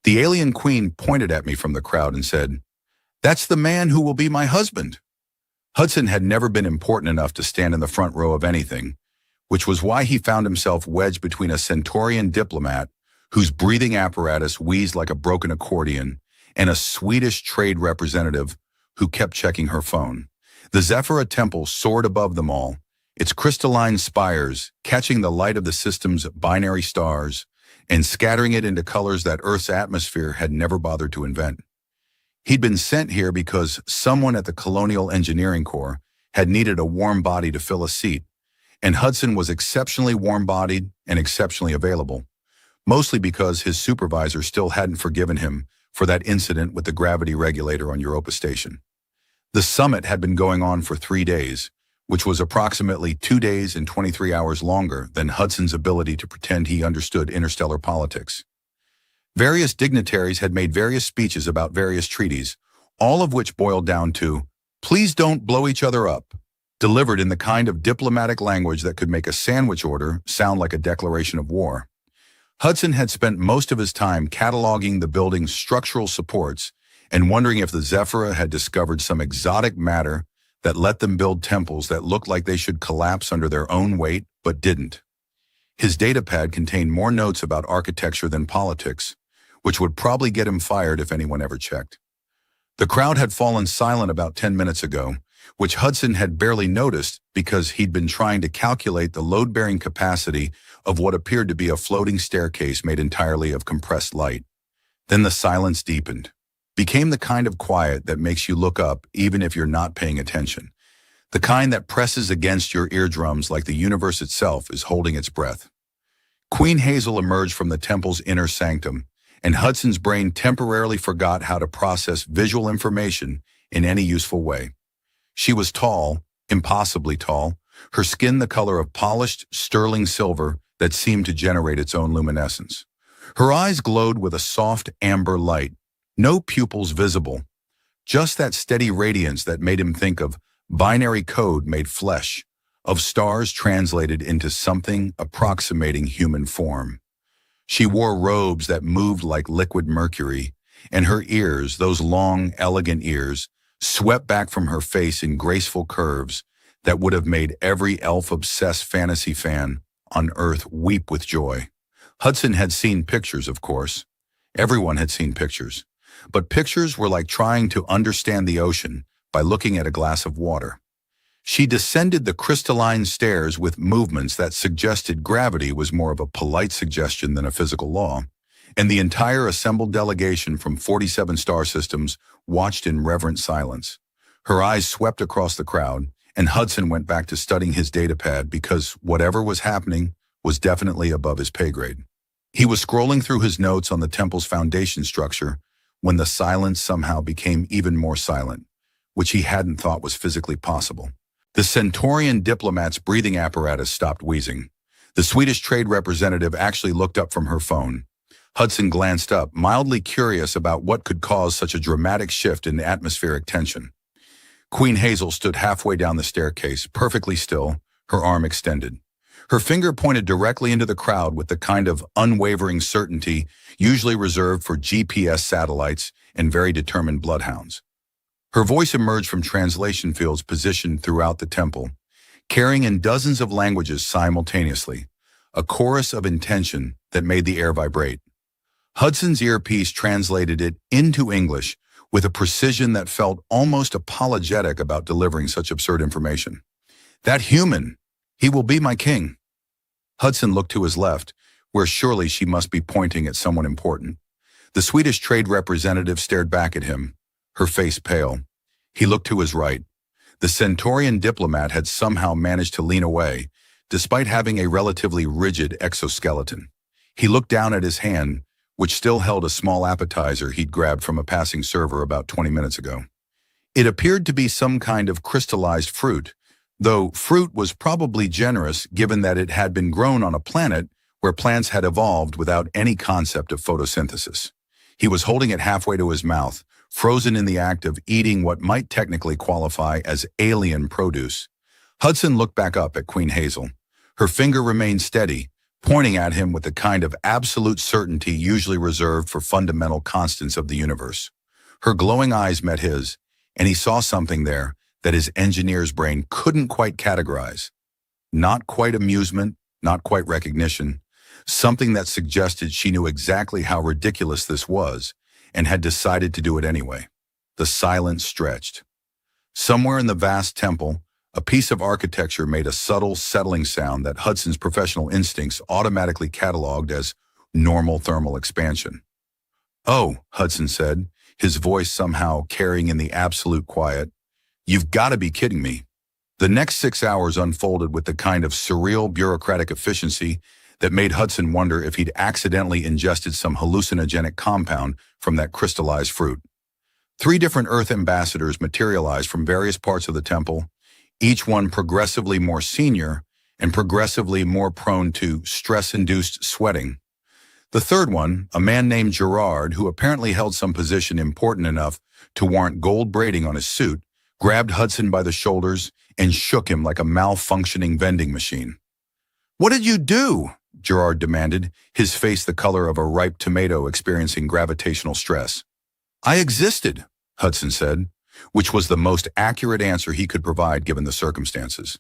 The alien queen pointed at me from the crowd and said, "That's the man who will be my husband." Hudson had never been important enough to stand in the front row of anything, which was why he found himself wedged between a Centaurian diplomat whose breathing apparatus wheezed like a broken accordion and a Swedish trade representative who kept checking her phone. The Zephyra temple soared above them all, its crystalline spires catching the light of the system's binary stars and scattering it into colors that Earth's atmosphere had never bothered to invent. He'd been sent here because someone at the Colonial Engineering Corps had needed a warm body to fill a seat, and Hudson was exceptionally warm-bodied and exceptionally available, mostly because his supervisor still hadn't forgiven him for that incident with the gravity regulator on Europa Station. The summit had been going on for 3 days, which was approximately 2 days and 23 hours longer than Hudson's ability to pretend he understood interstellar politics. Various dignitaries had made various speeches about various treaties, all of which boiled down to, "Please don't blow each other up," delivered in the kind of diplomatic language that could make a sandwich order sound like a declaration of war. Hudson had spent most of his time cataloging the building's structural supports and wondering if the Zephyra had discovered some exotic matter that let them build temples that looked like they should collapse under their own weight, but didn't. His datapad contained more notes about architecture than politics, which would probably get him fired if anyone ever checked. The crowd had fallen silent about 10 minutes ago, which Hudson had barely noticed because he'd been trying to calculate the load-bearing capacity of what appeared to be a floating staircase made entirely of compressed light. Then the silence deepened, became the kind of quiet that makes you look up even if you're not paying attention, the kind that presses against your eardrums like the universe itself is holding its breath. Queen Hazel emerged from the temple's inner sanctum, and Hudson's brain temporarily forgot how to process visual information in any useful way. She was tall, impossibly tall, her skin the color of polished, sterling silver that seemed to generate its own luminescence. Her eyes glowed with a soft amber light, no pupils visible, just that steady radiance that made him think of binary code made flesh, of stars translated into something approximating human form. She wore robes that moved like liquid mercury, and her ears, those long, elegant ears, swept back from her face in graceful curves that would have made every elf-obsessed fantasy fan on Earth weep with joy. Hudson had seen pictures, of course. Everyone had seen pictures. But pictures were like trying to understand the ocean by looking at a glass of water. She descended the crystalline stairs with movements that suggested gravity was more of a polite suggestion than a physical law, and the entire assembled delegation from 47 star systems watched in reverent silence. Her eyes swept across the crowd, and Hudson went back to studying his datapad because whatever was happening was definitely above his pay grade. He was scrolling through his notes on the temple's foundation structure when the silence somehow became even more silent, which he hadn't thought was physically possible. The Centaurian diplomat's breathing apparatus stopped wheezing. The Swedish trade representative actually looked up from her phone. Hudson glanced up, mildly curious about what could cause such a dramatic shift in atmospheric tension. Queen Hazel stood halfway down the staircase, perfectly still, her arm extended. Her finger pointed directly into the crowd with the kind of unwavering certainty usually reserved for GPS satellites and very determined bloodhounds. Her voice emerged from translation fields positioned throughout the temple, carrying in dozens of languages simultaneously, a chorus of intention that made the air vibrate. Hudson's earpiece translated it into English with a precision that felt almost apologetic about delivering such absurd information. "That human, he will be my king." Hudson looked to his left, where surely she must be pointing at someone important. The Swedish trade representative stared back at him, her face pale. He looked to his right. The Centaurian diplomat had somehow managed to lean away, despite having a relatively rigid exoskeleton. He looked down at his hand, which still held a small appetizer he'd grabbed from a passing server about 20 minutes ago. It appeared to be some kind of crystallized fruit, though fruit was probably generous given that it had been grown on a planet where plants had evolved without any concept of photosynthesis. He was holding it halfway to his mouth, frozen in the act of eating what might technically qualify as alien produce. Hudson looked back up at Queen Hazel. Her finger remained steady, pointing at him with the kind of absolute certainty usually reserved for fundamental constants of the universe. Her glowing eyes met his, and he saw something there that his engineer's brain couldn't quite categorize. Not quite amusement, not quite recognition, something that suggested she knew exactly how ridiculous this was and had decided to do it anyway. The silence stretched. Somewhere in the vast temple, a piece of architecture made a subtle, settling sound that Hudson's professional instincts automatically cataloged as normal thermal expansion. "Oh," Hudson said, his voice somehow carrying in the absolute quiet, "you've got to be kidding me." The next 6 hours unfolded with the kind of surreal bureaucratic efficiency that made Hudson wonder if he'd accidentally ingested some hallucinogenic compound from that crystallized fruit. 3 different Earth ambassadors materialized from various parts of the temple, each one progressively more senior and progressively more prone to stress-induced sweating. The third one, a man named Gerard, who apparently held some position important enough to warrant gold braiding on his suit, grabbed Hudson by the shoulders and shook him like a malfunctioning vending machine. "What did you do?" Gerard demanded, his face the color of a ripe tomato experiencing gravitational stress. "I existed," Hudson said, which was the most accurate answer he could provide given the circumstances.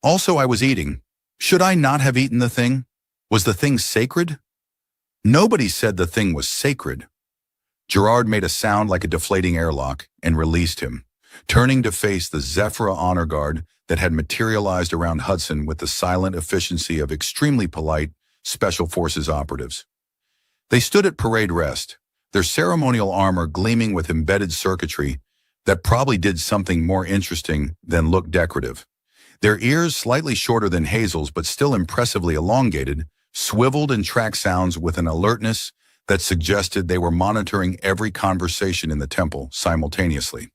"Also, I was eating. Should I not have eaten the thing? Was the thing sacred?" "Nobody said the thing was sacred." Gerard made a sound like a deflating airlock and released him, turning to face the Zephyra honor guard that had materialized around Hudson with the silent efficiency of extremely polite Special Forces operatives. They stood at parade rest, their ceremonial armor gleaming with embedded circuitry that probably did something more interesting than look decorative. Their ears, slightly shorter than Hazel's but still impressively elongated, swiveled and tracked sounds with an alertness that suggested they were monitoring every conversation in the temple simultaneously.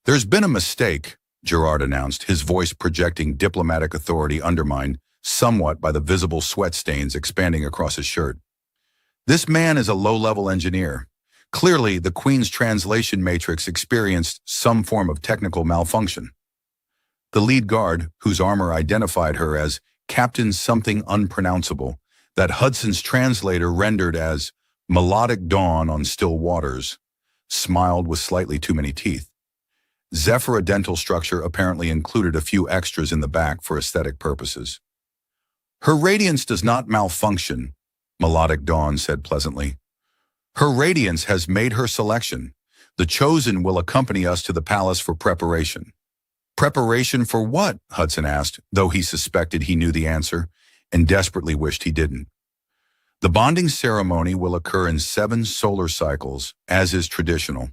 "There's been a mistake," Gerard announced, his voice projecting diplomatic authority undermined somewhat by the visible sweat stains expanding across his shirt. "This man is a low-level engineer. Clearly, the Queen's translation matrix experienced some form of technical malfunction." The lead guard, whose armor identified her as Captain Something Unpronounceable, that Hudson's translator rendered as melodic dawn on still waters, smiled with slightly too many teeth. Zephyra dental structure apparently included a few extras in the back for aesthetic purposes. "Her radiance does not malfunction," Melodic Dawn said pleasantly. "Her radiance has made her selection. The chosen will accompany us to the palace for preparation." "Preparation for what?" Hudson asked, though he suspected he knew the answer and desperately wished he didn't. "The bonding ceremony will occur in 7 solar cycles, as is traditional.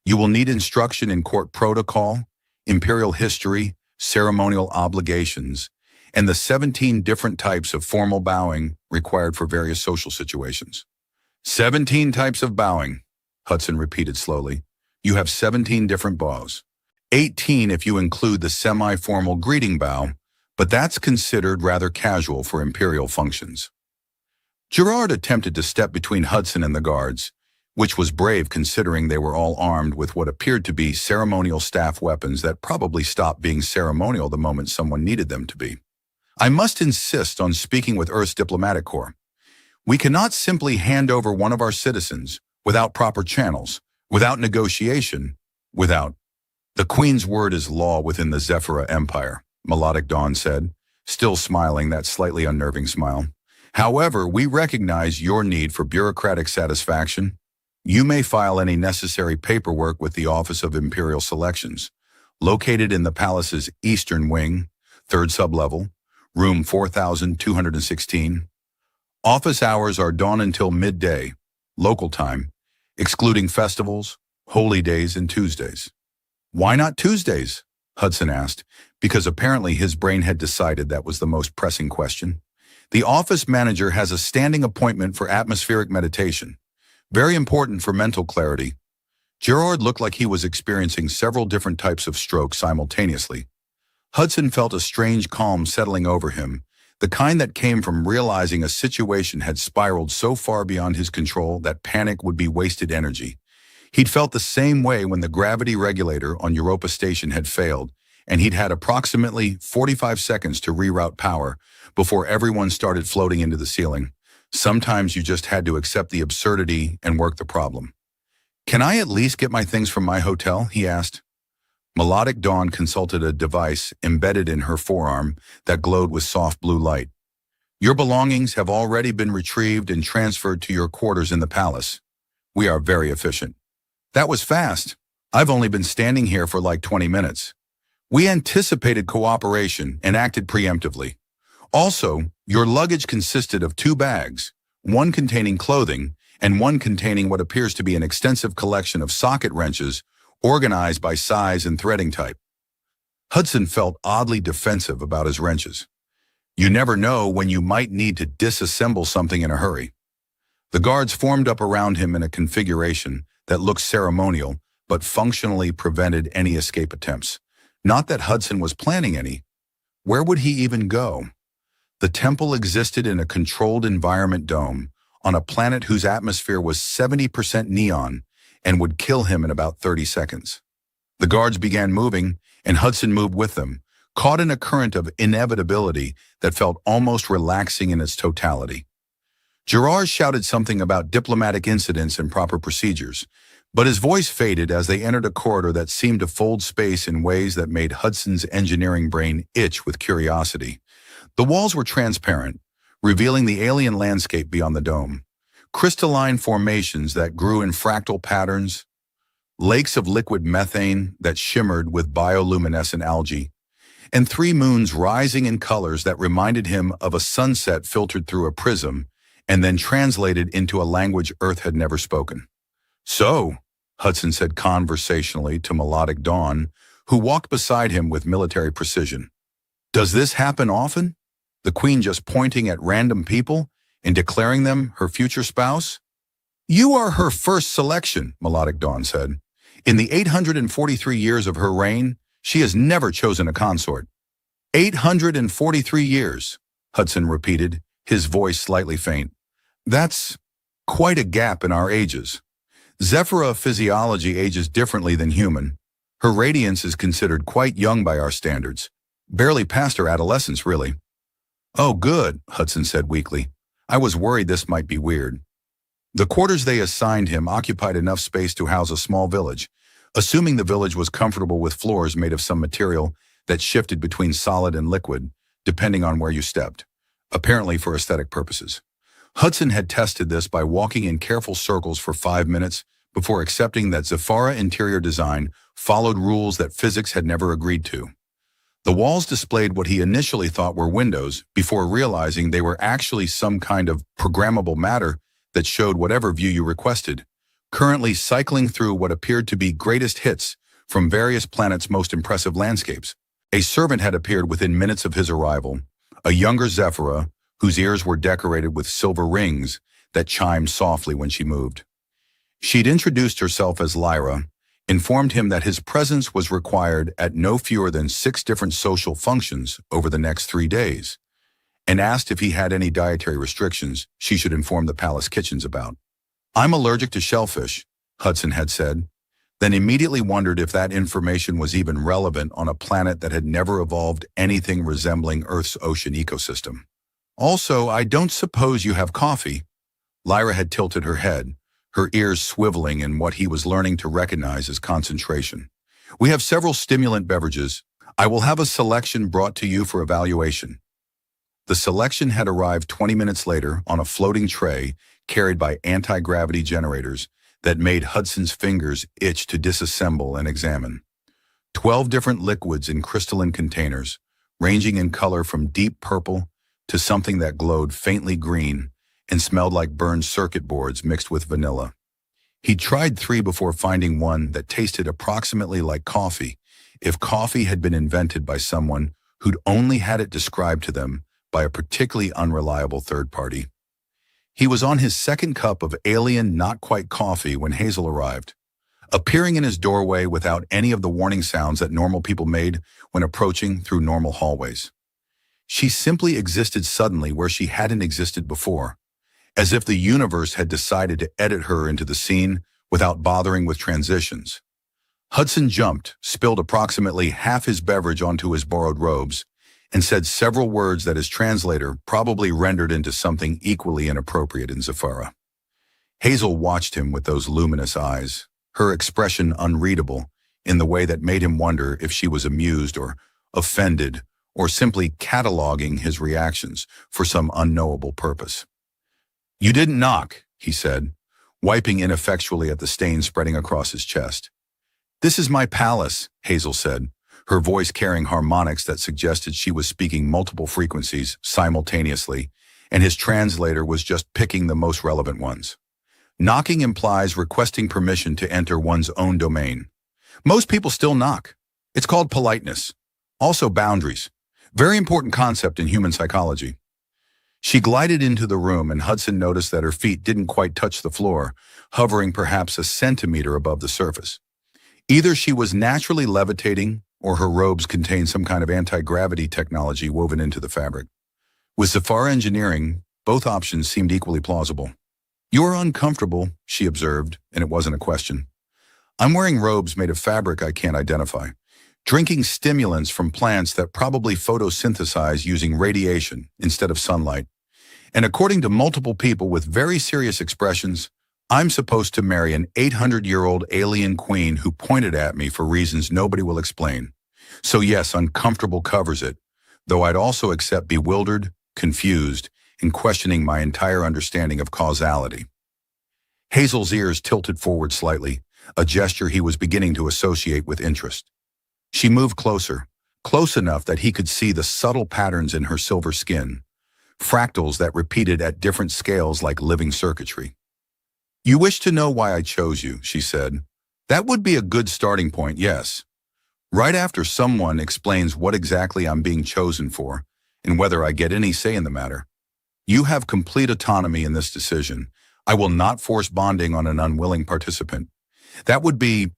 You will need instruction in court protocol, imperial history, ceremonial obligations, and the 17 different types of formal bowing required for various social situations." 17 types of bowing, Hudson repeated slowly. "You have 17 different bows. 18 if you include the semi-formal greeting bow, but that's considered rather casual for imperial functions." Gerard attempted to step between Hudson and the guards, which was brave considering they were all armed with what appeared to be ceremonial staff weapons that probably stopped being ceremonial the moment someone needed them to be. "I must insist on speaking with Earth's diplomatic corps. We cannot simply hand over one of our citizens without proper channels, without negotiation, without—" "The Queen's word is law within the Zephyra Empire," Melodic Dawn said, still smiling that slightly unnerving smile. "However, we recognize your need for bureaucratic satisfaction. You may file any necessary paperwork with the Office of Imperial Selections, located in the palace's eastern wing, 3rd sublevel, room 4216. Office hours are dawn until midday, local time, excluding festivals, holy days, and Tuesdays." "Why not Tuesdays?" Hudson asked, because apparently his brain had decided that was the most pressing question. "The office manager has a standing appointment for atmospheric meditation. Very important for mental clarity." Gerard looked like he was experiencing several different types of stroke simultaneously. Hudson felt a strange calm settling over him, the kind that came from realizing a situation had spiraled so far beyond his control that panic would be wasted energy. He'd felt the same way when the gravity regulator on Europa Station had failed, and he'd had approximately 45 seconds to reroute power before everyone started floating into the ceiling. Sometimes you just had to accept the absurdity and work the problem. "Can I at least get my things from my hotel?" he asked. Melodic Dawn consulted a device embedded in her forearm that glowed with soft blue light. "Your belongings have already been retrieved and transferred to your quarters in the palace. We are very efficient." "That was fast. I've only been standing here for like 20 minutes. We anticipated cooperation and acted preemptively. Also, your luggage consisted of 2 bags, one containing clothing and one containing what appears to be an extensive collection of socket wrenches organized by size and threading type." Hudson felt oddly defensive about his wrenches. You never know when you might need to disassemble something in a hurry. The guards formed up around him in a configuration that looked ceremonial but functionally prevented any escape attempts. Not that Hudson was planning any. Where would he even go? The temple existed in a controlled environment dome on a planet whose atmosphere was 70% neon and would kill him in about 30 seconds. The guards began moving, and Hudson moved with them, caught in a current of inevitability that felt almost relaxing in its totality. Gerard shouted something about diplomatic incidents and proper procedures, but his voice faded as they entered a corridor that seemed to fold space in ways that made Hudson's engineering brain itch with curiosity. The walls were transparent, revealing the alien landscape beyond the dome. Crystalline formations that grew in fractal patterns, lakes of liquid methane that shimmered with bioluminescent algae, and 3 moons rising in colors that reminded him of a sunset filtered through a prism and then translated into a language Earth had never spoken. "So," Hudson said conversationally to Melodic Dawn, who walked beside him with military precision. "Does this happen often? The Queen just pointing at random people and declaring them her future spouse?" "You are her first selection," Melodic Dawn said. "In the 843 years of her reign, she has never chosen a consort." 843 years, Hudson repeated, his voice slightly faint. "That's quite a gap in our ages. Zephyra physiology ages differently than human. Her radiance is considered quite young by our standards. Barely past her adolescence, really." "Oh, good," Hudson said weakly. "I was worried this might be weird." The quarters they assigned him occupied enough space to house a small village, assuming the village was comfortable with floors made of some material that shifted between solid and liquid, depending on where you stepped, apparently for aesthetic purposes. Hudson had tested this by walking in careful circles for 5 minutes before accepting that Zephyra interior design followed rules that physics had never agreed to. The walls displayed what he initially thought were windows before realizing they were actually some kind of programmable matter that showed whatever view you requested, currently cycling through what appeared to be greatest hits from various planets' most impressive landscapes. A servant had appeared within minutes of his arrival, a younger Zephyra, whose ears were decorated with silver rings that chimed softly when she moved. She'd introduced herself as Lyra, informed him that his presence was required at no fewer than 6 different social functions over the next 3 days, and asked if he had any dietary restrictions she should inform the palace kitchens about. "I'm allergic to shellfish," Hudson had said, then immediately wondered if that information was even relevant on a planet that had never evolved anything resembling Earth's ocean ecosystem. "Also, I don't suppose you have coffee." Lyra had tilted her head, her ears swiveling in what he was learning to recognize as concentration. "We have several stimulant beverages. I will have a selection brought to you for evaluation." The selection had arrived 20 minutes later on a floating tray carried by anti-gravity generators that made Hudson's fingers itch to disassemble and examine. 12 different liquids in crystalline containers, ranging in color from deep purple to something that glowed faintly green and smelled like burned circuit boards mixed with vanilla. He'd tried 3 before finding one that tasted approximately like coffee, if coffee had been invented by someone who'd only had it described to them by a particularly unreliable third party. He was on his 2nd cup of alien not-quite coffee when Hazel arrived, appearing in his doorway without any of the warning sounds that normal people made when approaching through normal hallways. She simply existed suddenly where she hadn't existed before, as if the universe had decided to edit her into the scene without bothering with transitions. Hudson jumped, spilled approximately half his beverage onto his borrowed robes, and said several words that his translator probably rendered into something equally inappropriate in Zafara. Hazel watched him with those luminous eyes, her expression unreadable in the way that made him wonder if she was amused or offended or simply cataloging his reactions for some unknowable purpose. "You didn't knock," he said, wiping ineffectually at the stain spreading across his chest. "This is my palace," Hazel said, her voice carrying harmonics that suggested she was speaking multiple frequencies simultaneously, and his translator was just picking the most relevant ones. Knocking implies requesting permission to enter one's own domain. Most people still knock. It's called politeness. Also boundaries. Very important concept in human psychology. She glided into the room, and Hudson noticed that her feet didn't quite touch the floor, hovering perhaps a centimeter above the surface. Either she was naturally levitating, or her robes contained some kind of anti-gravity technology woven into the fabric. With Zafara engineering, both options seemed equally plausible. "You're uncomfortable," she observed, and it wasn't a question. "I'm wearing robes made of fabric I can't identify, drinking stimulants from plants that probably photosynthesize using radiation instead of sunlight. And according to multiple people with very serious expressions, I'm supposed to marry an 800-year-old alien queen who pointed at me for reasons nobody will explain. So yes, uncomfortable covers it, though I'd also accept bewildered, confused, and questioning my entire understanding of causality." Hazel's ears tilted forward slightly, a gesture he was beginning to associate with interest. She moved closer, close enough that he could see the subtle patterns in her silver skin, fractals that repeated at different scales like living circuitry. "You wish to know why I chose you," she said. "That would be a good starting point, yes. Right after someone explains what exactly I'm being chosen for and whether I get any say in the matter. You have complete autonomy in this decision. I will not force bonding on an unwilling participant. That would be—"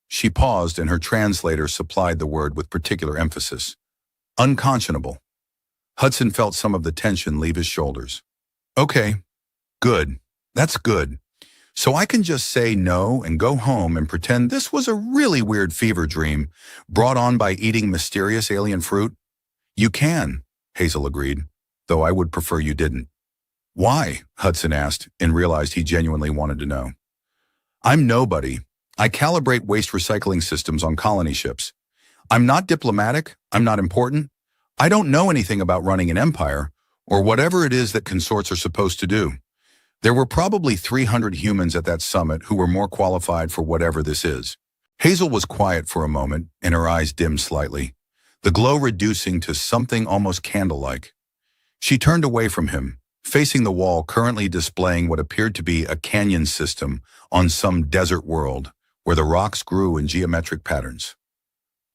She paused, and her translator supplied the word with particular emphasis. "Unconscionable." Hudson felt some of the tension leave his shoulders. "Okay, good. That's good. So I can just say no and go home and pretend this was a really weird fever dream brought on by eating mysterious alien fruit?" "You can," Hazel agreed, "though I would prefer you didn't." "Why?" Hudson asked, and realized he genuinely wanted to know. "I'm nobody. I calibrate waste recycling systems on colony ships. I'm not diplomatic. I'm not important. I don't know anything about running an empire, or whatever it is that consorts are supposed to do. There were probably 300 humans at that summit who were more qualified for whatever this is." Hazel was quiet for a moment, and her eyes dimmed slightly, the glow reducing to something almost candle-like. She turned away from him, facing the wall currently displaying what appeared to be a canyon system on some desert world, where the rocks grew in geometric patterns.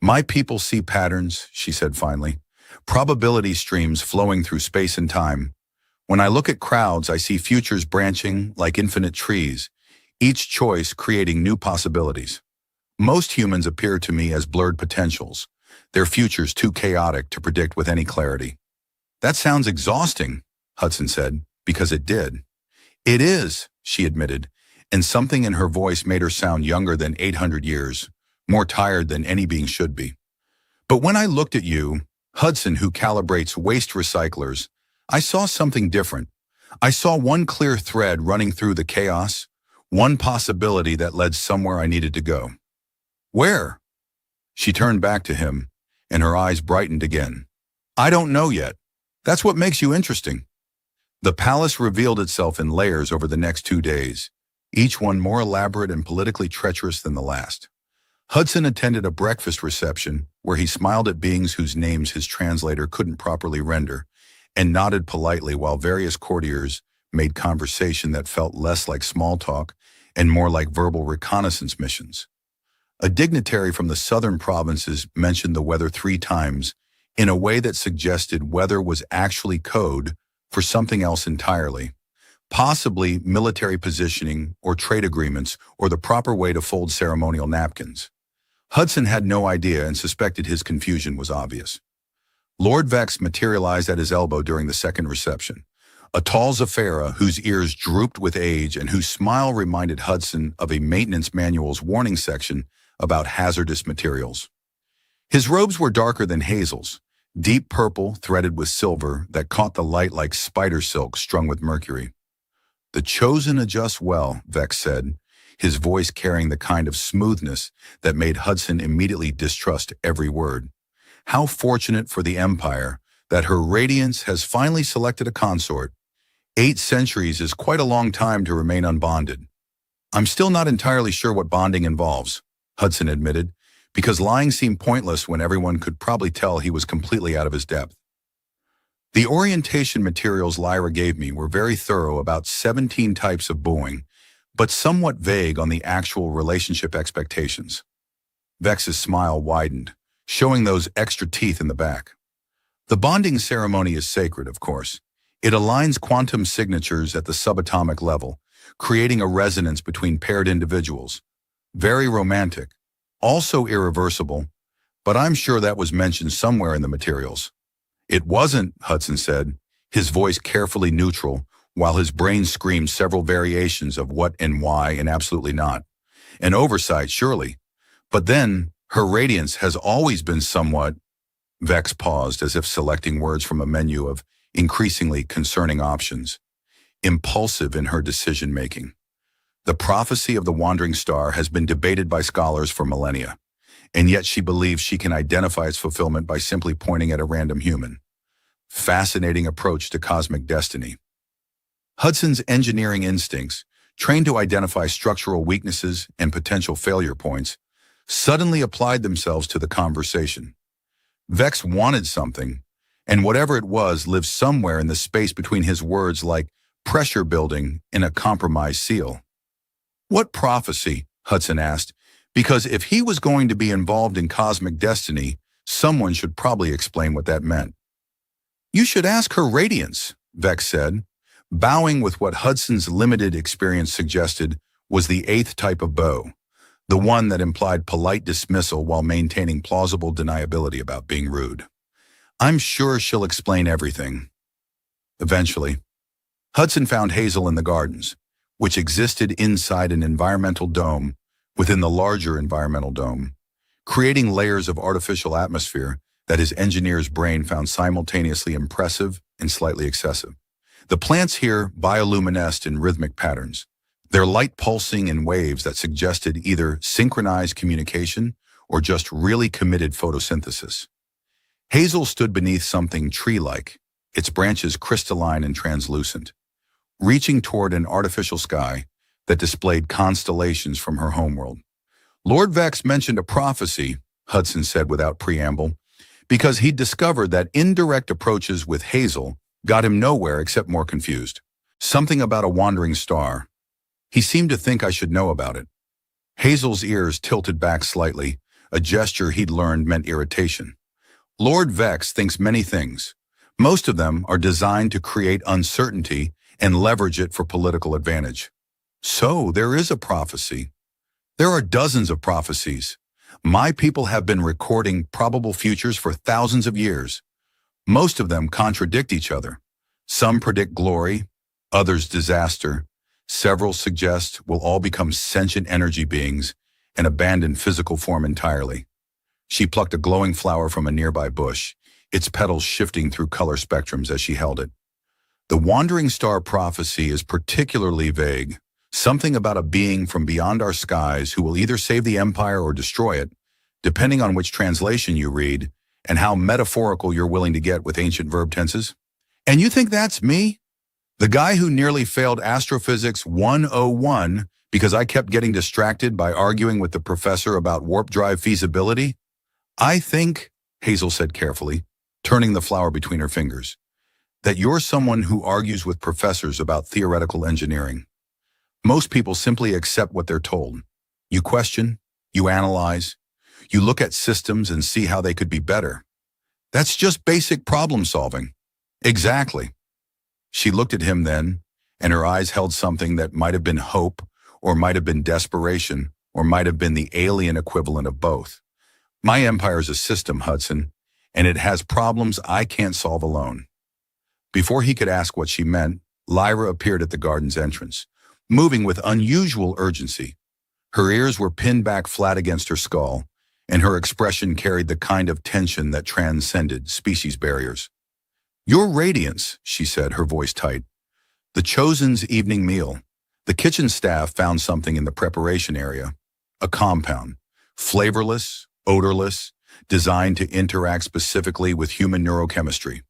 "My people see patterns," she said finally, "probability streams flowing through space and time. When I look at crowds, I see futures branching like infinite trees, each choice creating new possibilities. Most humans appear to me as blurred potentials, their futures too chaotic to predict with any clarity." "That sounds exhausting," Hudson said, because it did. "It is," she admitted, and something in her voice made her sound younger than 800 years, more tired than any being should be. "But when I looked at you, Hudson, who calibrates waste recyclers, I saw something different. I saw one clear thread running through the chaos, one possibility that led somewhere I needed to go." "Where?" She turned back to him, and her eyes brightened again. "I don't know yet. That's what makes you interesting." The palace revealed itself in layers over the next 2 days, each one more elaborate and politically treacherous than the last. Hudson attended a breakfast reception where he smiled at beings whose names his translator couldn't properly render, and nodded politely while various courtiers made conversation that felt less like small talk and more like verbal reconnaissance missions. A dignitary from the southern provinces mentioned the weather 3 times in a way that suggested weather was actually code for something else entirely, possibly military positioning or trade agreements or the proper way to fold ceremonial napkins. Hudson had no idea and suspected his confusion was obvious. Lord Vex materialized at his elbow during the second reception, a tall Zafara whose ears drooped with age and whose smile reminded Hudson of a maintenance manual's warning section about hazardous materials. His robes were darker than Hazel's, deep purple threaded with silver that caught the light like spider silk strung with mercury. "The chosen adjust well," Vex said, his voice carrying the kind of smoothness that made Hudson immediately distrust every word. "How fortunate for the Empire that Her Radiance has finally selected a consort. 8 centuries is quite a long time to remain unbonded." "I'm still not entirely sure what bonding involves," Hudson admitted, because lying seemed pointless when everyone could probably tell he was completely out of his depth. "The orientation materials Lyra gave me were very thorough about 17 types of booing, but somewhat vague on the actual relationship expectations." Vex's smile widened, showing those extra teeth in the back. "The bonding ceremony is sacred, of course. It aligns quantum signatures at the subatomic level, creating a resonance between paired individuals. Very romantic, also irreversible, but I'm sure that was mentioned somewhere in the materials." "It wasn't," Hudson said, his voice carefully neutral, while his brain screamed several variations of what and why and absolutely not. "An oversight, surely. But then, Her Radiance has always been somewhat—" Vex paused as if selecting words from a menu of increasingly concerning options. "Impulsive in her decision-making. The prophecy of the wandering star has been debated by scholars for millennia, and yet she believes she can identify its fulfillment by simply pointing at a random human. Fascinating approach to cosmic destiny." Hudson's engineering instincts, trained to identify structural weaknesses and potential failure points, suddenly applied themselves to the conversation. Vex wanted something, and whatever it was lived somewhere in the space between his words like pressure building in a compromised seal. "What prophecy?" Hudson asked, because if he was going to be involved in cosmic destiny, someone should probably explain what that meant. "You should ask Her Radiance," Vex said, bowing with what Hudson's limited experience suggested was the 8th type of bow, the one that implied polite dismissal while maintaining plausible deniability about being rude. "I'm sure she'll explain everything." Eventually, Hudson found Hazel in the gardens, which existed inside an environmental dome within the larger environmental dome, creating layers of artificial atmosphere that his engineer's brain found simultaneously impressive and slightly excessive. The plants here bioluminesced in rhythmic patterns, their light pulsing in waves that suggested either synchronized communication or just really committed photosynthesis. Hazel stood beneath something tree-like, its branches crystalline and translucent, reaching toward an artificial sky that displayed constellations from her homeworld. "Lord Vex mentioned a prophecy," Hudson said without preamble, because he'd discovered that indirect approaches with Hazel got him nowhere except more confused. "Something about a wandering star. He seemed to think I should know about it." Hazel's ears tilted back slightly, a gesture he'd learned meant irritation. "Lord Vex thinks many things. Most of them are designed to create uncertainty and leverage it for political advantage." "So there is a prophecy." "There are dozens of prophecies. My people have been recording probable futures for thousands of years. Most of them contradict each other. Some predict glory, others disaster. Several suggest we'll all become sentient energy beings and abandon physical form entirely." She plucked a glowing flower from a nearby bush, its petals shifting through color spectrums as she held it. "The wandering star prophecy is particularly vague. Something about a being from beyond our skies who will either save the Empire or destroy it, depending on which translation you read and how metaphorical you're willing to get with ancient verb tenses." "And you think that's me? The guy who nearly failed Astrophysics 101 because I kept getting distracted by arguing with the professor about warp drive feasibility?" "I think," Hazel said carefully, turning the flower between her fingers, "that you're someone who argues with professors about theoretical engineering. Most people simply accept what they're told. You question, you analyze, you look at systems and see how they could be better. That's just basic problem solving." "Exactly." She looked at him then, and her eyes held something that might have been hope, or might have been desperation, or might have been the alien equivalent of both. "My empire is a system, Hudson, and it has problems I can't solve alone." Before he could ask what she meant, Lyra appeared at the garden's entrance, moving with unusual urgency. Her ears were pinned back flat against her skull, and her expression carried the kind of tension that transcended species barriers. "Your radiance," she said, her voice tight. "The Chosen's evening meal." The kitchen staff found something in the preparation area, a compound, flavorless, odorless, designed to interact specifically with human neurochemistry.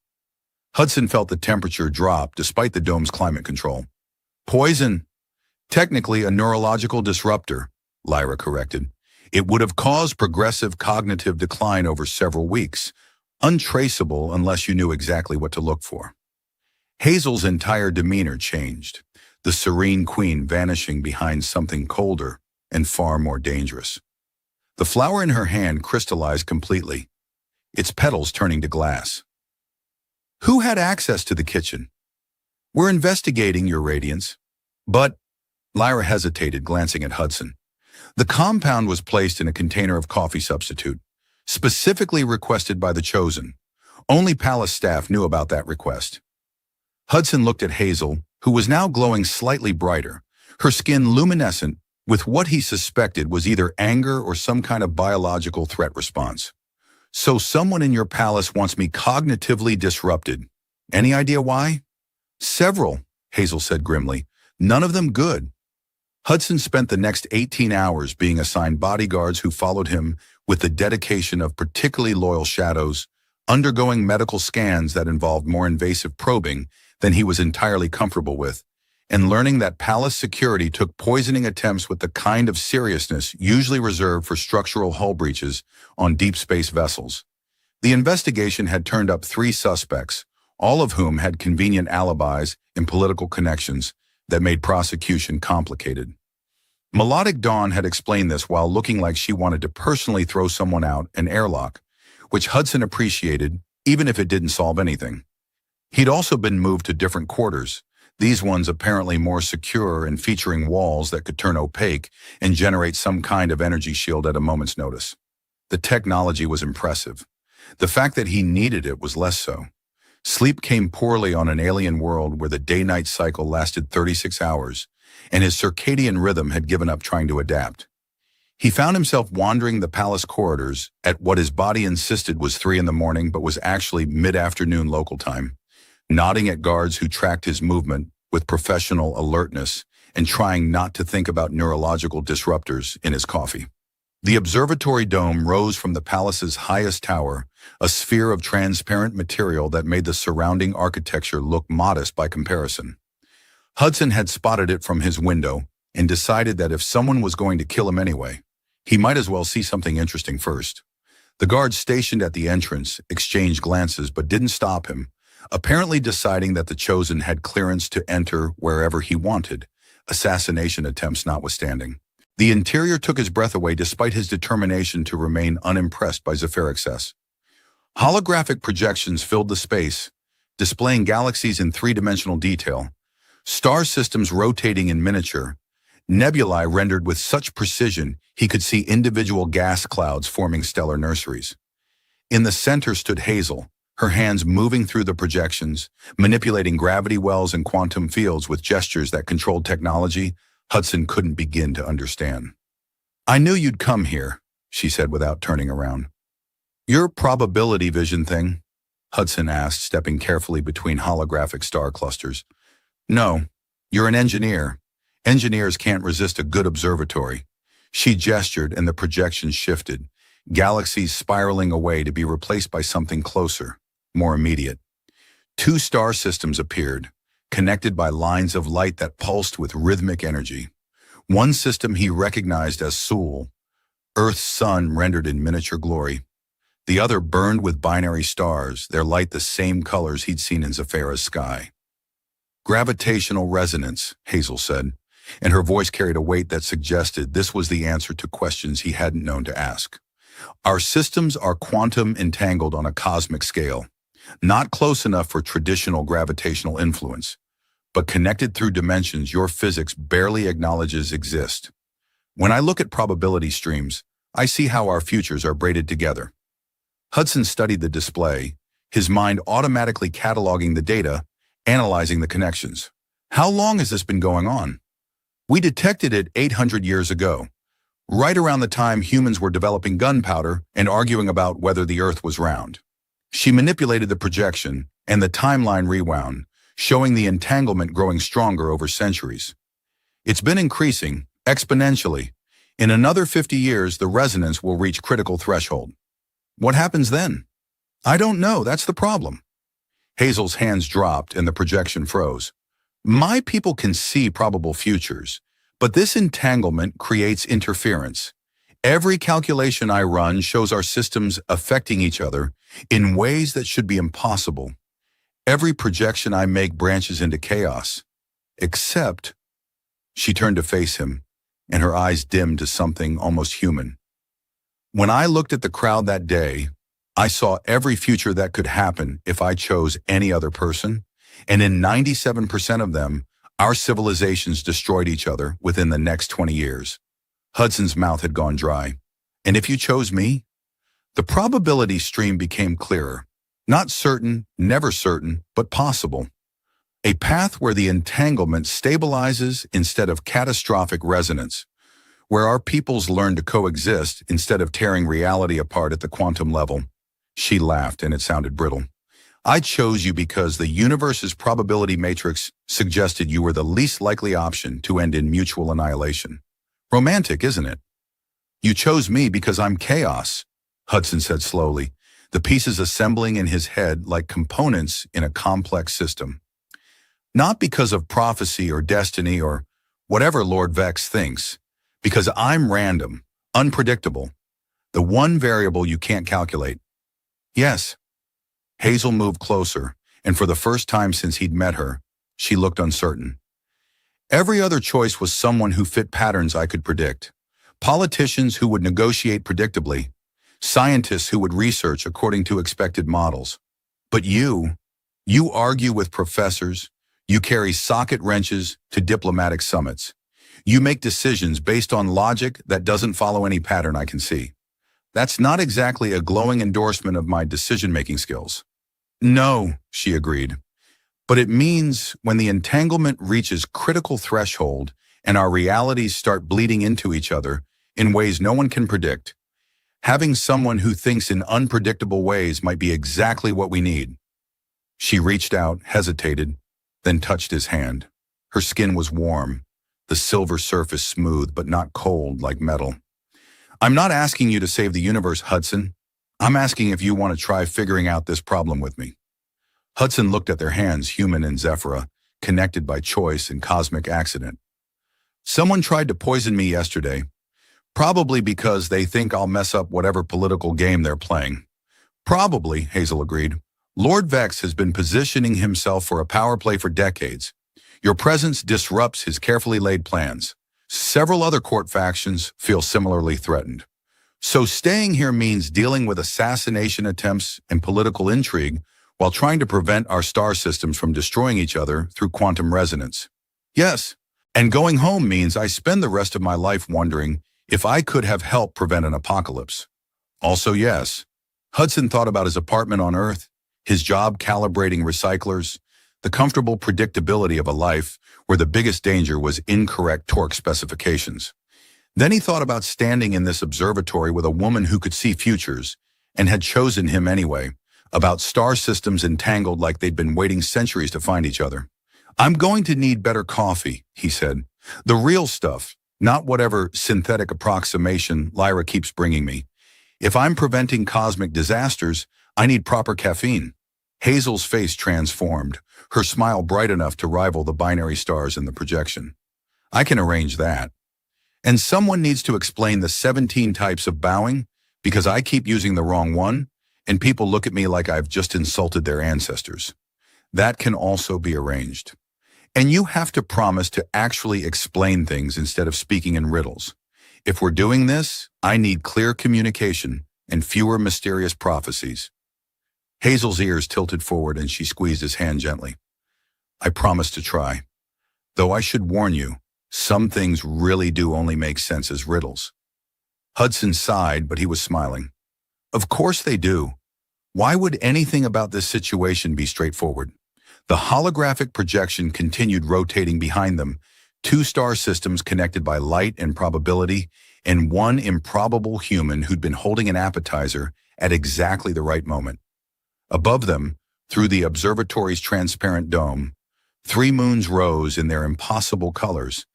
Hudson felt the temperature drop despite the dome's climate control. "Poison. Technically a neurological disruptor," Lyra corrected. "It would have caused progressive cognitive decline over several weeks, untraceable unless you knew exactly what to look for." Hazel's entire demeanor changed, the serene queen vanishing behind something colder and far more dangerous. The flower in her hand crystallized completely, its petals turning to glass. "Who had access to the kitchen?" "We're investigating, Your Radiance." "But," Lyra hesitated, glancing at Hudson. "The compound was placed in a container of coffee substitute, specifically requested by the Chosen. Only palace staff knew about that request." Hudson looked at Hazel, who was now glowing slightly brighter, her skin luminescent with what he suspected was either anger or some kind of biological threat response. "So someone in your palace wants me cognitively disrupted. Any idea why?" "Several," Hazel said grimly. "None of them good." Hudson spent the next 18 hours being assigned bodyguards who followed him with the dedication of particularly loyal shadows, undergoing medical scans that involved more invasive probing than he was entirely comfortable with, and learning that palace security took poisoning attempts with the kind of seriousness usually reserved for structural hull breaches on deep space vessels. The investigation had turned up 3 suspects, all of whom had convenient alibis and political connections that made prosecution complicated. Melodic Dawn had explained this while looking like she wanted to personally throw someone out an airlock, which Hudson appreciated, even if it didn't solve anything. He'd also been moved to different quarters, these ones apparently more secure and featuring walls that could turn opaque and generate some kind of energy shield at a moment's notice. The technology was impressive. The fact that he needed it was less so. Sleep came poorly on an alien world where the day-night cycle lasted 36 hours, and his circadian rhythm had given up trying to adapt. He found himself wandering the palace corridors at what his body insisted was 3 in the morning but was actually mid-afternoon local time, nodding at guards who tracked his movement with professional alertness and trying not to think about neurological disruptors in his coffee. The observatory dome rose from the palace's highest tower, a sphere of transparent material that made the surrounding architecture look modest by comparison. Hudson had spotted it from his window and decided that if someone was going to kill him anyway, he might as well see something interesting first. The guards stationed at the entrance exchanged glances but didn't stop him, apparently deciding that the Chosen had clearance to enter wherever he wanted, assassination attempts notwithstanding. The interior took his breath away despite his determination to remain unimpressed by Zephyr excess. Holographic projections filled the space, displaying galaxies in 3-dimensional detail, star systems rotating in miniature, nebulae rendered with such precision he could see individual gas clouds forming stellar nurseries. In the center stood Hazel, her hands moving through the projections, manipulating gravity wells and quantum fields with gestures that controlled technology Hudson couldn't begin to understand. "I knew you'd come here," she said without turning around. "Your probability vision thing?" Hudson asked, stepping carefully between holographic star clusters. "No, you're an engineer. Engineers can't resist a good observatory." She gestured and the projections shifted, galaxies spiraling away to be replaced by something closer, more immediate. 2 star systems appeared, connected by lines of light that pulsed with rhythmic energy. One system he recognized as Sol, Earth's sun rendered in miniature glory. The other burned with binary stars, their light the same colors he'd seen in Zephyra's sky. "Gravitational resonance," Hazel said, and her voice carried a weight that suggested this was the answer to questions he hadn't known to ask. "Our systems are quantum entangled on a cosmic scale, not close enough for traditional gravitational influence, but connected through dimensions your physics barely acknowledges exist. When I look at probability streams, I see how our futures are braided together." Hudson studied the display, his mind automatically cataloging the data, analyzing the connections. "How long has this been going on?" "We detected it 800 years ago, right around the time humans were developing gunpowder and arguing about whether the Earth was round. She manipulated the projection, and the timeline rewound, showing the entanglement growing stronger over centuries. It's been increasing, exponentially. In another 50 years, the resonance will reach critical threshold. What happens then? I don't know, that's the problem. Hazel's hands dropped and the projection froze. My people can see probable futures, but this entanglement creates interference. Every calculation I run shows our systems affecting each other in ways that should be impossible. Every projection I make branches into chaos. Except, she turned to face him, and her eyes dimmed to something almost human. When I looked at the crowd that day, I saw every future that could happen if I chose any other person, and in 97% of them, our civilizations destroyed each other within the next 20 years. Hudson's mouth had gone dry. And if you chose me? The probability stream became clearer. Not certain, never certain, but possible. A path where the entanglement stabilizes instead of catastrophic resonance, where our peoples learn to coexist instead of tearing reality apart at the quantum level. She laughed, and it sounded brittle. I chose you because the universe's probability matrix suggested you were the least likely option to end in mutual annihilation. Romantic, isn't it? You chose me because I'm chaos, Hudson said slowly, the pieces assembling in his head like components in a complex system. Not because of prophecy or destiny or whatever Lord Vex thinks, because I'm random, unpredictable, the one variable you can't calculate. Yes. Hazel moved closer, and for the first time since he'd met her, she looked uncertain. Every other choice was someone who fit patterns I could predict. Politicians who would negotiate predictably. Scientists who would research according to expected models. But you argue with professors. You carry socket wrenches to diplomatic summits. You make decisions based on logic that doesn't follow any pattern I can see. That's not exactly a glowing endorsement of my decision-making skills. No, she agreed. But it means when the entanglement reaches critical threshold and our realities start bleeding into each other in ways no one can predict, having someone who thinks in unpredictable ways might be exactly what we need. She reached out, hesitated, then touched his hand. Her skin was warm, the silver surface smooth but not cold like metal. I'm not asking you to save the universe, Hudson. I'm asking if you want to try figuring out this problem with me. Hudson looked at their hands, human and Zephyra, connected by choice and cosmic accident. Someone tried to poison me yesterday, probably because they think I'll mess up whatever political game they're playing. Probably, Hazel agreed. Lord Vex has been positioning himself for a power play for decades. Your presence disrupts his carefully laid plans. Several other court factions feel similarly threatened. So staying here means dealing with assassination attempts and political intrigue while trying to prevent our star systems from destroying each other through quantum resonance. Yes, and going home means I spend the rest of my life wondering if I could have helped prevent an apocalypse. Also, yes, Hudson thought about his apartment on Earth, his job calibrating recyclers, the comfortable predictability of a life where the biggest danger was incorrect torque specifications. Then he thought about standing in this observatory with a woman who could see futures and had chosen him anyway, about star systems entangled like they'd been waiting centuries to find each other. I'm going to need better coffee, he said. The real stuff, not whatever synthetic approximation Lyra keeps bringing me. If I'm preventing cosmic disasters, I need proper caffeine. Hazel's face transformed, her smile bright enough to rival the binary stars in the projection. I can arrange that. And someone needs to explain the 17 types of bowing, because I keep using the wrong one, and people look at me like I've just insulted their ancestors. That can also be arranged. And you have to promise to actually explain things instead of speaking in riddles. If we're doing this, I need clear communication and fewer mysterious prophecies. Hazel's ears tilted forward and she squeezed his hand gently. I promise to try. Though I should warn you, some things really do only make sense as riddles. Hudson sighed, but he was smiling. Of course they do. Why would anything about this situation be straightforward? The holographic projection continued rotating behind them, Two star systems connected by light and probability, and one improbable human who'd been holding an appetizer at exactly the right moment. Above them, through the observatory's transparent dome, three moons rose in their impossible colors,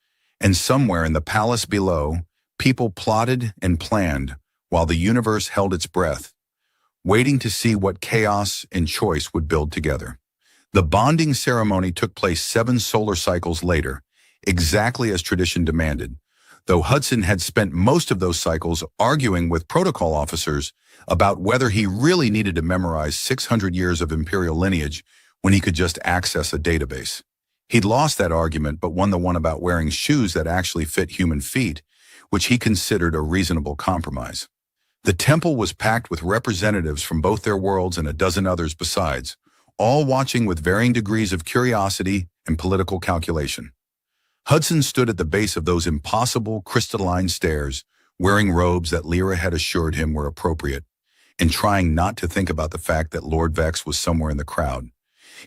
and somewhere in the palace below, people plotted and planned while the universe held its breath, waiting to see what chaos and choice would build together. The bonding ceremony took place 7 solar cycles later, exactly as tradition demanded, though Hudson had spent most of those cycles arguing with protocol officers about whether he really needed to memorize 600 years of imperial lineage when he could just access a database. He'd lost that argument but won the one about wearing shoes that actually fit human feet, which he considered a reasonable compromise. The temple was packed with representatives from both their worlds and a dozen others besides, all watching with varying degrees of curiosity and political calculation. Hudson stood at the base of those impossible crystalline stairs, wearing robes that Lyra had assured him were appropriate, and trying not to think about the fact that Lord Vex was somewhere in the crowd,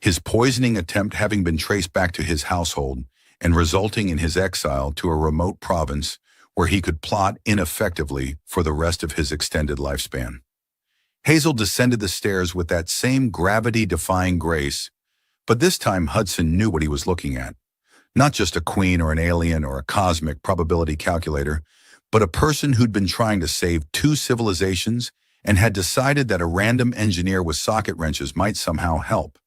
his poisoning attempt having been traced back to his household and resulting in his exile to a remote province where he could plot ineffectively for the rest of his extended lifespan. Hazel descended the stairs with that same gravity-defying grace, but this time Hudson knew what he was looking at. Not just a queen or an alien or a cosmic probability calculator, but a person who'd been trying to save 2 civilizations and had decided that a random engineer with socket wrenches might somehow help.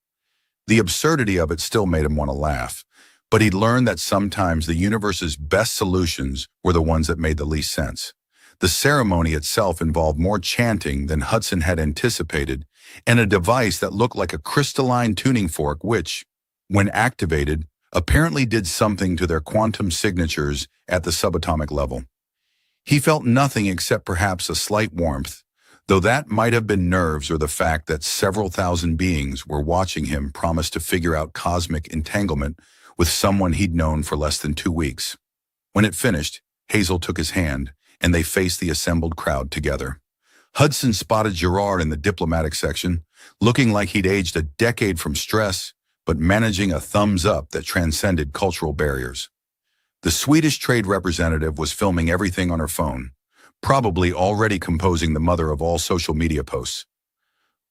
The absurdity of it still made him want to laugh, but he'd learned that sometimes the universe's best solutions were the ones that made the least sense. The ceremony itself involved more chanting than Hudson had anticipated, and a device that looked like a crystalline tuning fork which, when activated, apparently did something to their quantum signatures at the subatomic level. He felt nothing except perhaps a slight warmth, though that might have been nerves or the fact that several thousand beings were watching him promise to figure out cosmic entanglement with someone he'd known for less than 2 weeks. When it finished, Hazel took his hand, and they faced the assembled crowd together. Hudson spotted Gerard in the diplomatic section, looking like he'd aged a decade from stress, but managing a thumbs up that transcended cultural barriers. The Swedish trade representative was filming everything on her phone, probably already composing the mother of all social media posts.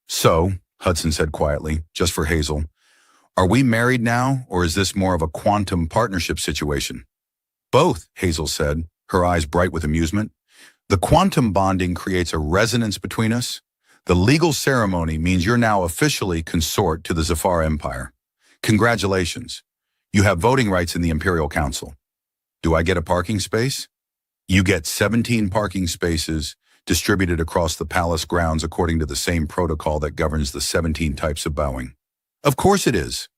"So," Hudson said quietly, just for Hazel, "are we married now, or is this more of a quantum partnership situation?" "Both," Hazel said, her eyes bright with amusement. "The quantum bonding creates a resonance between us. The legal ceremony means you're now officially consort to the Zafar Empire. Congratulations. You have voting rights in the Imperial Council. Do I get a parking space?" "You get 17 parking spaces distributed across the palace grounds according to the same protocol that governs the 17 types of bowing." "Of course it is."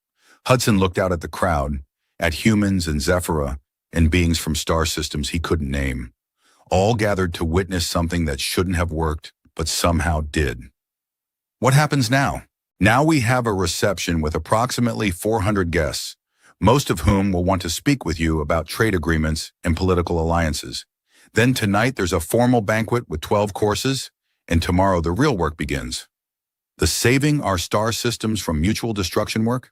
Hudson looked out at the crowd, at humans and Zephyra, and beings from star systems he couldn't name, all gathered to witness something that shouldn't have worked, but somehow did. "What happens now?" "Now we have a reception with approximately 400 guests, most of whom will want to speak with you about trade agreements and political alliances. Then tonight there's a formal banquet with 12 courses, and tomorrow the real work begins." "The saving our star systems from mutual destruction work?"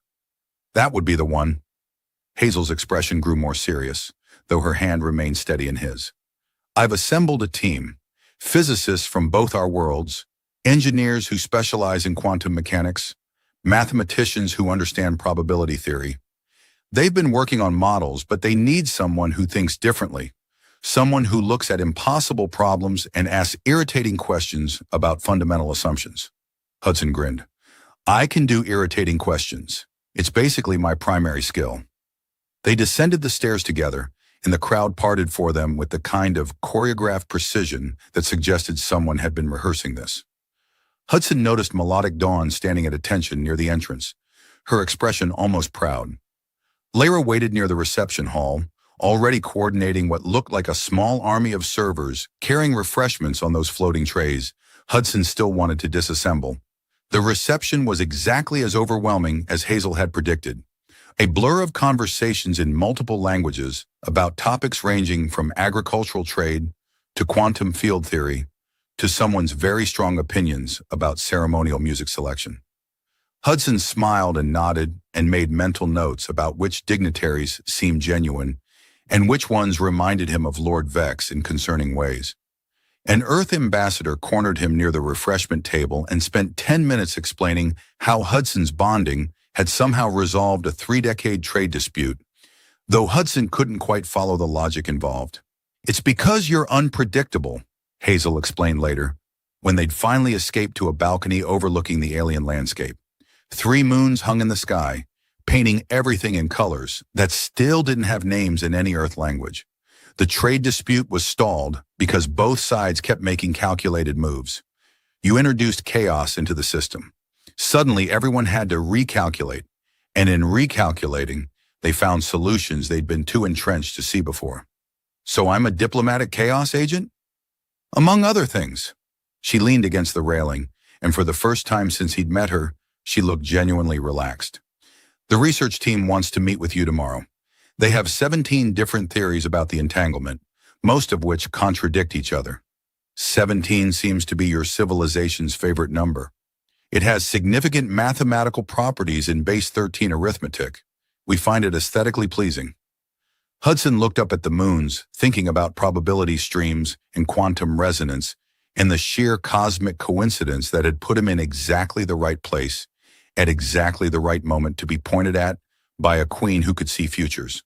"That would be the one." Hazel's expression grew more serious, though her hand remained steady in his. "I've assembled a team, physicists from both our worlds, engineers who specialize in quantum mechanics, mathematicians who understand probability theory. They've been working on models, but they need someone who thinks differently, someone who looks at impossible problems and asks irritating questions about fundamental assumptions." Hudson grinned. "I can do irritating questions. It's basically my primary skill." They descended the stairs together, and the crowd parted for them with the kind of choreographed precision that suggested someone had been rehearsing this. Hudson noticed melodic Dawn standing at attention near the entrance, her expression almost proud. Lyra waited near the reception hall, already coordinating what looked like a small army of servers carrying refreshments on those floating trays. Hudson still wanted to disassemble. The reception was exactly as overwhelming as Hazel had predicted. A blur of conversations in multiple languages about topics ranging from agricultural trade to quantum field theory to someone's very strong opinions about ceremonial music selection. Hudson smiled and nodded and made mental notes about which dignitaries seemed genuine and which ones reminded him of Lord Vex in concerning ways. An Earth ambassador cornered him near the refreshment table and spent 10 minutes explaining how Hudson's bonding had somehow resolved a 3-decade trade dispute, though Hudson couldn't quite follow the logic involved. "It's because you're unpredictable," Hazel explained later, when they'd finally escaped to a balcony overlooking the alien landscape. 3 moons hung in the sky, painting everything in colors that still didn't have names in any Earth language. The trade dispute was stalled because both sides kept making calculated moves. You introduced chaos into the system. Suddenly, everyone had to recalculate, and in recalculating, they found solutions they'd been too entrenched to see before. "So I'm a diplomatic chaos agent?" "Among other things." She leaned against the railing, and for the first time since he'd met her, she looked genuinely relaxed. "The research team wants to meet with you tomorrow. They have 17 different theories about the entanglement, most of which contradict each other. 17 seems to be your civilization's favorite number. It has significant mathematical properties in base 13 arithmetic. We find it aesthetically pleasing." Hudson looked up at the moons, thinking about probability streams and quantum resonance and the sheer cosmic coincidence that had put him in exactly the right place, at exactly the right moment to be pointed at by a queen who could see futures.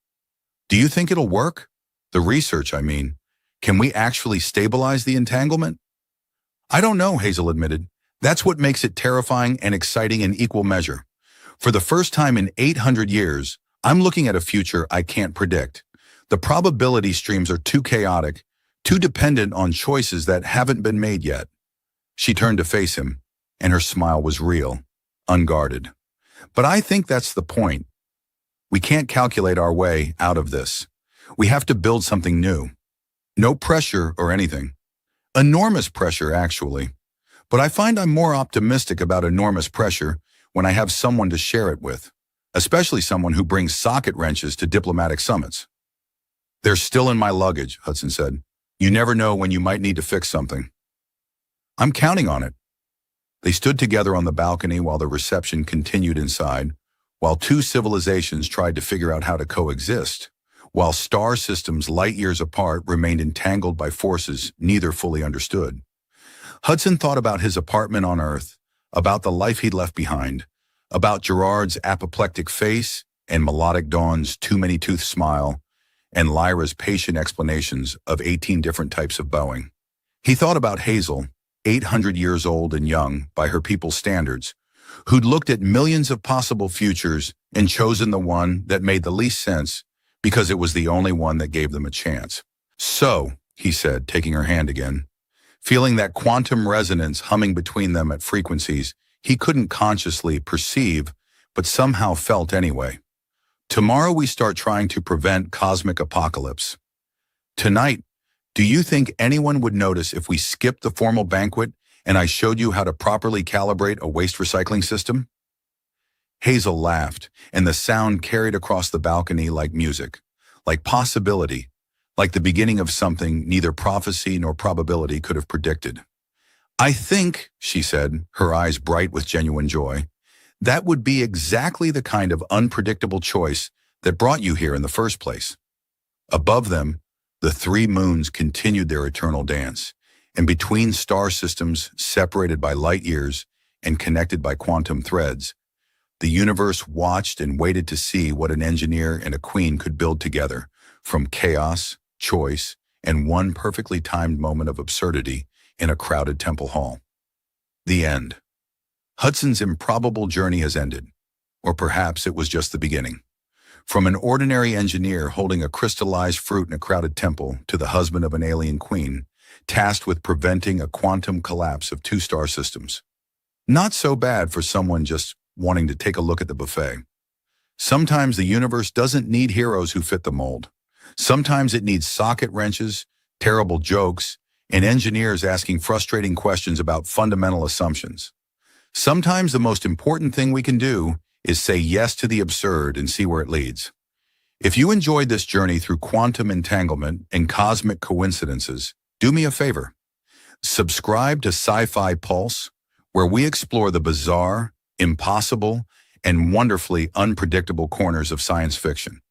"Do you think it'll work? The research, I mean. Can we actually stabilize the entanglement?" "I don't know," Hazel admitted. "That's what makes it terrifying and exciting in equal measure. For the first time in 800 years, I'm looking at a future I can't predict. The probability streams are too chaotic, too dependent on choices that haven't been made yet." She turned to face him, and her smile was real, unguarded. "But I think that's the point. We can't calculate our way out of this. We have to build something new. No pressure or anything. Enormous pressure, actually. But I find I'm more optimistic about enormous pressure when I have someone to share it with, especially someone who brings socket wrenches to diplomatic summits." "They're still in my luggage," Hudson said. "You never know when you might need to fix something." "I'm counting on it." They stood together on the balcony while the reception continued inside, while 2 civilizations tried to figure out how to coexist, while star systems light years apart remained entangled by forces neither fully understood. Hudson thought about his apartment on Earth, about the life he'd left behind, about Gerard's apoplectic face and melodic Dawn's too-many-tooth smile, and Lyra's patient explanations of 18 different types of bowing. He thought about Hazel, 800 years old and young by her people's standards, who'd looked at millions of possible futures and chosen the one that made the least sense because it was the only one that gave them a chance. "So," he said, taking her hand again, feeling that quantum resonance humming between them at frequencies he couldn't consciously perceive but somehow felt anyway. "Tomorrow we start trying to prevent cosmic apocalypse. Tonight, do you think anyone would notice if we skipped the formal banquet and I showed you how to properly calibrate a waste recycling system?" Hazel laughed, and the sound carried across the balcony like music, like possibility, like the beginning of something neither prophecy nor probability could have predicted. "I think," she said, her eyes bright with genuine joy, "that would be exactly the kind of unpredictable choice that brought you here in the first place." Above them, the 3 moons continued their eternal dance, and between star systems separated by light years and connected by quantum threads, the universe watched and waited to see what an engineer and a queen could build together, from chaos, choice, and one perfectly timed moment of absurdity in a crowded temple hall. The end. Hudson's improbable journey has ended, or perhaps it was just the beginning. From an ordinary engineer holding a crystallized fruit in a crowded temple to the husband of an alien queen, tasked with preventing a quantum collapse of 2 star systems. Not so bad for someone just wanting to take a look at the buffet. Sometimes the universe doesn't need heroes who fit the mold. Sometimes it needs socket wrenches, terrible jokes, and engineers asking frustrating questions about fundamental assumptions. Sometimes the most important thing we can do is say yes to the absurd and see where it leads. If you enjoyed this journey through quantum entanglement and cosmic coincidences, do me a favor. Subscribe to Sci-Fi Pulse, where we explore the bizarre, impossible, and wonderfully unpredictable corners of science fiction.